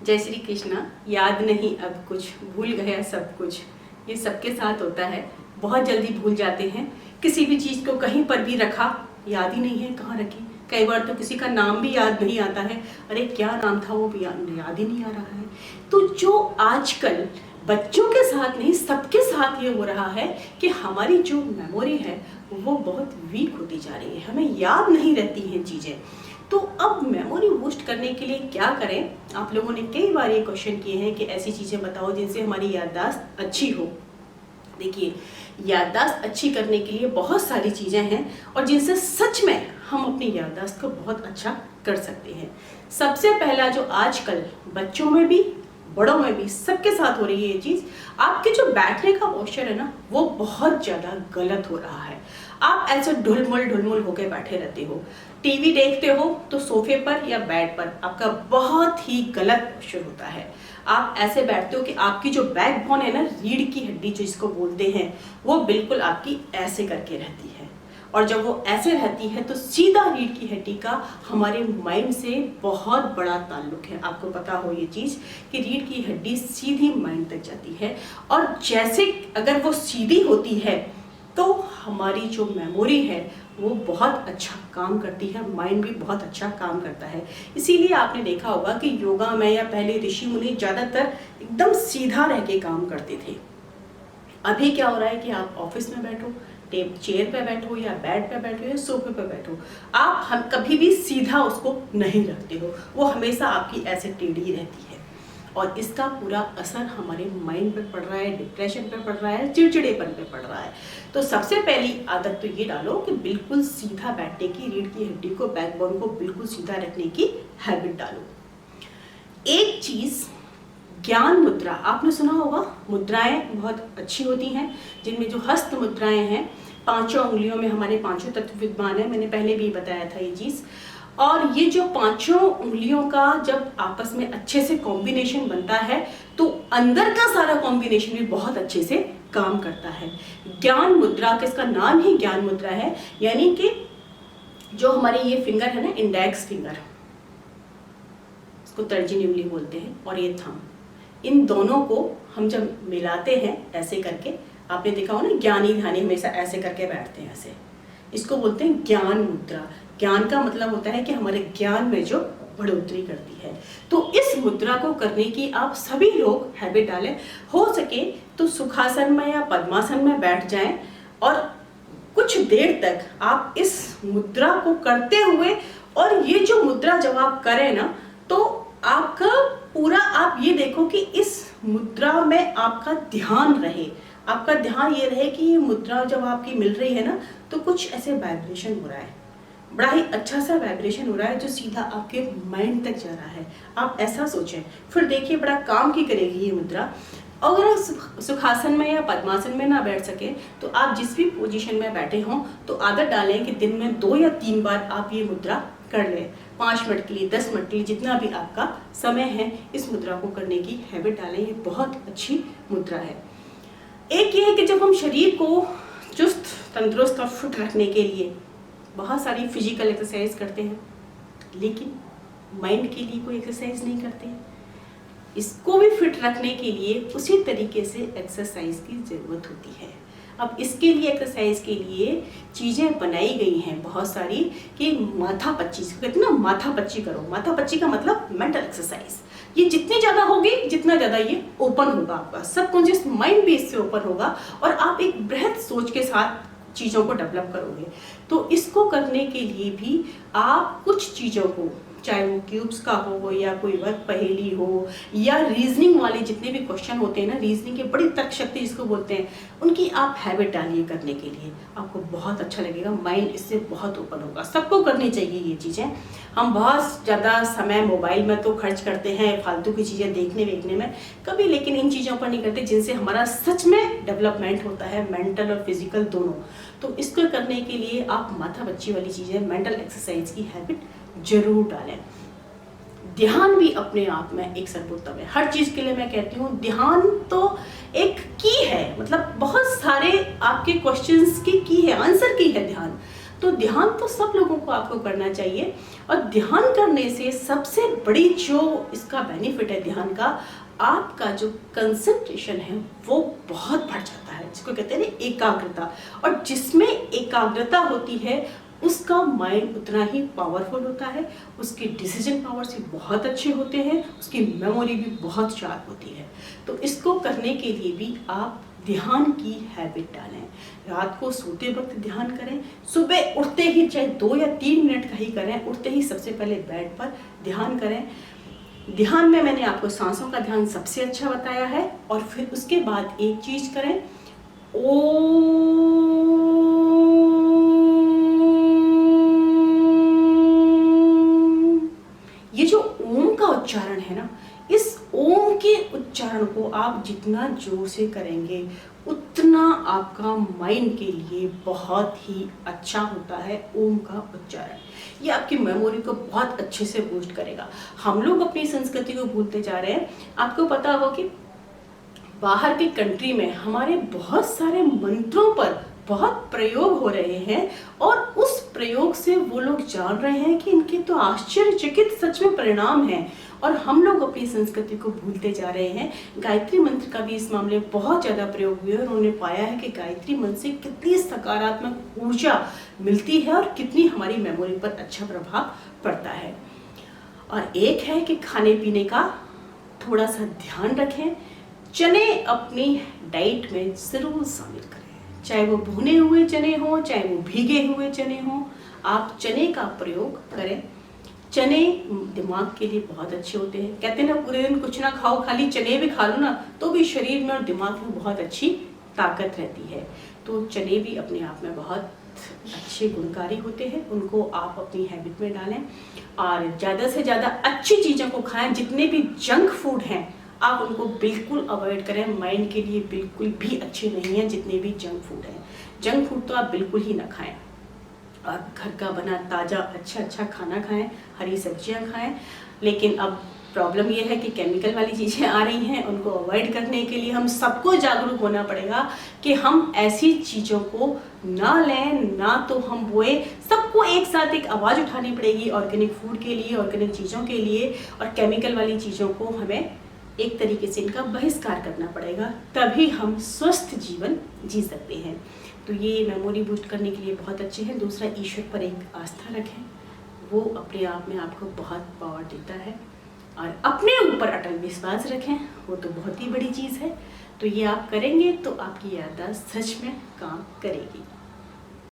जय श्री कृष्णा। याद नहीं अब कुछ, भूल गया सब कुछ। ये सबके साथ होता है, बहुत जल्दी भूल जाते हैं। किसी भी चीज़ को कहीं पर भी रखा, याद ही नहीं है कहाँ रखी। कई बार तो किसी का नाम भी याद नहीं आता है, अरे क्या नाम था वो भी याद ही नहीं आ रहा है। तो जो आजकल बच्चों के साथ नहीं सबके साथ ये हो रहा है कि हमारी जो मेमोरी है वो बहुत वीक होती जा रही है, हमें याद नहीं रहती हैं चीज़ें। तो अब मेमोरी बूस्ट करने के लिए क्या करें? आप लोगों ने कई बार ये क्वेश्चन किए हैं कि ऐसी चीज़ें बताओ जिनसे हमारी याददाश्त अच्छी हो। देखिए, याददाश्त अच्छी करने के लिए बहुत सारी चीज़ें हैं और जिनसे सच में हम अपनी याददाश्त को बहुत अच्छा कर सकते हैं। सबसे पहला जो आजकल बच्चों में भी बड़ों में भी सबके साथ हो रही है ये चीज़, आपके जो बैठने का पोस्चर है ना वो बहुत ज़्यादा गलत हो रहा है। आप ऐसे ढुलमुल होकर बैठे रहते हो, टीवी देखते हो तो सोफे पर या बेड पर आपका बहुत ही गलत पोस्चर होता है। आप ऐसे बैठते हो कि आपकी जो बैकबोन है ना, रीढ़ की हड्डी जो इसको बोलते हैं, वो बिल्कुल आपकी ऐसे करके रहती है। और जब वो ऐसे रहती है तो सीधा रीढ़ की हड्डी का हमारे माइंड से बहुत बड़ा ताल्लुक है। आपको पता हो ये चीज़ कि रीढ़ की हड्डी सीधी माइंड तक जाती है, और जैसे अगर वो सीधी होती है तो हमारी जो मेमोरी है वो बहुत अच्छा काम करती है, माइंड भी बहुत अच्छा काम करता है। इसीलिए आपने देखा होगा कि योगा में या पहले ऋषि मुनि ज़्यादातर एकदम सीधा रह के काम करते थे। अभी क्या हो रहा है कि आप ऑफिस में बैठो, चेयर पे बैठो या बेड पे बैठो या सोफे पे बैठो, हम कभी भी सीधा उसको नहीं रखते हो, वो हमेशा आपकी ऐसे टेढ़ी रहती है। और इसका पूरा असर हमारे माइंड पे पड़ रहा है, डिप्रेशन पे पड़ रहा है, चिड़चिड़ेपन पे पड़ रहा है। तो सबसे पहली आदत तो ये डालो कि बिल्कुल सीधा बैठने की, रीढ़ की हड्डी को, बैकबोन को बिल्कुल सीधा रखने की हैबिट डालो। एक चीज़, ज्ञान मुद्रा, आपने सुना होगा, मुद्राएं बहुत अच्छी होती हैं, जिनमें जो हस्त मुद्राएं हैं, 5 उंगलियों में हमारे 5 तत्व विद्यमान है। मैंने पहले भी बताया था ये चीज़। और ये जो 5 उंगलियों का जब आपस में अच्छे से कॉम्बिनेशन बनता है तो अंदर का सारा कॉम्बिनेशन भी बहुत अच्छे से काम करता है। ज्ञान मुद्रा का इसका नाम ही ज्ञान मुद्रा है, यानी कि जो हमारे ये फिंगर है ना, इंडेक्स फिंगर, इसको तर्जनी उंगली बोलते हैं, और ये थंब, इन दोनों को हम जब मिलाते हैं ऐसे करके, आपने देखा हो ना, ज्ञानी ध्यानी हमेशा ऐसे करके बैठते हैं ऐसे, इसको बोलते हैं ज्ञान मुद्रा। ज्ञान का मतलब होता है कि हमारे ज्ञान में जो बढ़ोतरी करती है। तो इस मुद्रा को करने की आप सभी लोग हैबिट डालें। हो सके तो सुखासन में या पद्मासन में बैठ जाएं और कुछ देर तक आप इस मुद्रा को करते हुए, और ये जो मुद्रा जब आप करें ना तो आपका पूरा, आप ये देखो कि इस मुद्रा में आपका ध्यान रहे, आपका ध्यान ये रहे कि ये मुद्रा जब आपकी मिल रही है ना तो कुछ ऐसे वाइब्रेशन हो रहा है, बड़ा ही अच्छा सा वाइब्रेशन हो रहा है जो सीधा आपके माइंड तक जा रहा है। आप ऐसा सोचें, फिर देखिए बड़ा काम की करेगी ये मुद्रा। अगर सुखासन में या पद्मासन में ना बैठ सके तो आप जिस भी पोजीशन में बैठे हों तो आदत डालें कि दिन में 2 या 3 बार आप ये मुद्रा कर लें। 5 मिनट के लिए, 10 मिनट के लिए, जितना भी आपका समय है, इस मुद्रा को करने की हैबिट डालें। ये बहुत अच्छी मुद्रा है। एक ये है कि जब हम शरीर को चुस्त, तंदुरुस्त और फिट रखने के लिए बहुत सारी फिजिकल एक्सरसाइज करते हैं, लेकिन माइंड के लिए कोई एक्सरसाइज नहीं करते हैं। इसको भी फिट रखने के लिए उसी तरीके से एक्सरसाइज की ज़रूरत होती है। अब इसके लिए, एक्सरसाइज के लिए चीज़ें बनाई गई हैं बहुत सारी कि माथापच्ची, कहते हैं ना, माथापच्ची करो। माथापच्ची का मतलब मेंटल एक्सरसाइज। ये जितनी ज़्यादा होगी जितना ज़्यादा ये ओपन होगा, आपका सबकॉन्शियस माइंड भी इससे ओपन होगा और आप एक बृहद सोच के साथ चीज़ों को डेवलप करोगे। तो इसको करने के लिए भी आप कुछ चीज़ों को, चाहे वो क्यूब्स का हो या कोई वर्क पहेली हो या रीजनिंग वाले जितने भी क्वेश्चन होते हैं ना, रीजनिंग के बड़ी तर्क शक्ति जिसको बोलते हैं, उनकी आप हैबिट डालिए करने के लिए। आपको बहुत अच्छा लगेगा, माइंड इससे बहुत ओपन होगा। सबको करनी चाहिए ये चीज़ें। हम बहुत ज़्यादा समय मोबाइल में तो खर्च करते हैं, फालतू की चीज़ें देखने में कभी, लेकिन इन चीज़ों पर नहीं करते जिनसे हमारा सच में डेवलपमेंट होता है, मेंटल और फिजिकल दोनों। तो इसको करने के लिए आप माथापच्ची वाली चीज़ें, मेंटल एक्सरसाइज की हैबिट जरूर डालें। ध्यान भी अपने आप में एक सर्वोत्तम है। हर चीज़ के लिए मैं कहती हूँ ध्यान तो एक की है, मतलब बहुत सारे आपके क्वेश्चंस की है, आंसर की है ध्यान। तो ध्यान तो सब लोगों को आपको करना चाहिए, और ध्यान करने से सबसे बड़ी जो इसका बेनिफिट है ध्यान का, आपका जो कंसंट्रेशन है वो बहुत बढ़ जाता है, जिसको कहते हैं ना एकाग्रता। और जिसमें एकाग्रता होती है उसका माइंड उतना ही पावरफुल होता है, उसके डिसीजन पावर्स भी बहुत अच्छे होते हैं, उसकी मेमोरी भी बहुत शार्प होती है। तो इसको करने के लिए भी आप ध्यान की हैबिट डालें। रात को सोते वक्त ध्यान करें, सुबह उठते ही चाहे 2 या 3 मिनट का ही करें, उठते ही सबसे पहले बेड पर ध्यान करें। ध्यान में मैंने आपको सांसों का ध्यान सबसे अच्छा बताया है, और फिर उसके बाद एक चीज करें, ये जो ओम का उच्चारण है ना, इस ओम के उच्चारण को आप जितना जोर से करेंगे उतना आपका माइंड के लिए बहुत ही अच्छा होता है। ओम का उच्चारण ये आपकी मेमोरी को बहुत अच्छे से बूस्ट करेगा। हम लोग अपनी संस्कृति को भूलते जा रहे हैं। आपको पता हो कि बाहर के कंट्री में हमारे बहुत सारे मंत्रों पर बहुत प्रयोग हो रहे हैं, और उस प्रयोग से वो लोग जान रहे हैं कि इनके तो आश्चर्यचकित सच में परिणाम हैं, और हम लोग अपनी संस्कृति को भूलते जा रहे हैं। गायत्री मंत्र का भी इस मामले में बहुत ज़्यादा प्रयोग हुआ है, और उन्होंने पाया है कि गायत्री मंत्र से कितनी सकारात्मक ऊर्जा मिलती है और कितनी हमारी मेमोरी पर अच्छा प्रभाव पड़ता है। और एक है कि खाने पीने का थोड़ा सा ध्यान रखें। चने अपनी डाइट में ज़रूर शामिल करें, चाहे वो भुने हुए चने हों, चाहे वो भीगे हुए चने हों, आप चने का प्रयोग करें। चने दिमाग के लिए बहुत अच्छे होते हैं। कहते हैं ना, पूरे दिन कुछ ना खाओ, खाली चने भी खा लो ना, तो भी शरीर में और दिमाग में बहुत अच्छी ताकत रहती है। तो चने भी अपने आप में बहुत अच्छे गुणकारी होते हैं, उनको आप अपनी हैबिट में डालें, और ज़्यादा से ज़्यादा अच्छी चीज़ों को खाएं। जितने भी जंक फूड हैं आप उनको बिल्कुल अवॉइड करें, माइंड के लिए बिल्कुल भी अच्छे नहीं हैं जितने भी जंक फूड हैं। जंक फूड तो आप बिल्कुल ही ना खाएं, और घर का बना ताज़ा अच्छा खाना खाएं, हरी सब्जियां खाएं। लेकिन अब प्रॉब्लम ये है कि केमिकल वाली चीज़ें आ रही हैं, उनको अवॉइड करने के लिए हम सबको जागरूक होना पड़ेगा कि हम ऐसी चीज़ों को ना लें, ना तो हम बोए। सबको एक साथ एक आवाज़ उठानी पड़ेगी ऑर्गेनिक फूड के लिए, ऑर्गेनिक चीज़ों के लिए, और केमिकल वाली चीज़ों को हमें एक तरीके से इनका बहिष्कार करना पड़ेगा, तभी हम स्वस्थ जीवन जी सकते हैं। तो ये मेमोरी बूस्ट करने के लिए बहुत अच्छे हैं। दूसरा, ईश्वर पर एक आस्था रखें, वो अपने आप में आपको बहुत पावर देता है, और अपने ऊपर अटल विश्वास रखें, वो तो बहुत ही बड़ी चीज़ है। तो ये आप करेंगे तो आपकी याददाश्त सच में काम करेगी।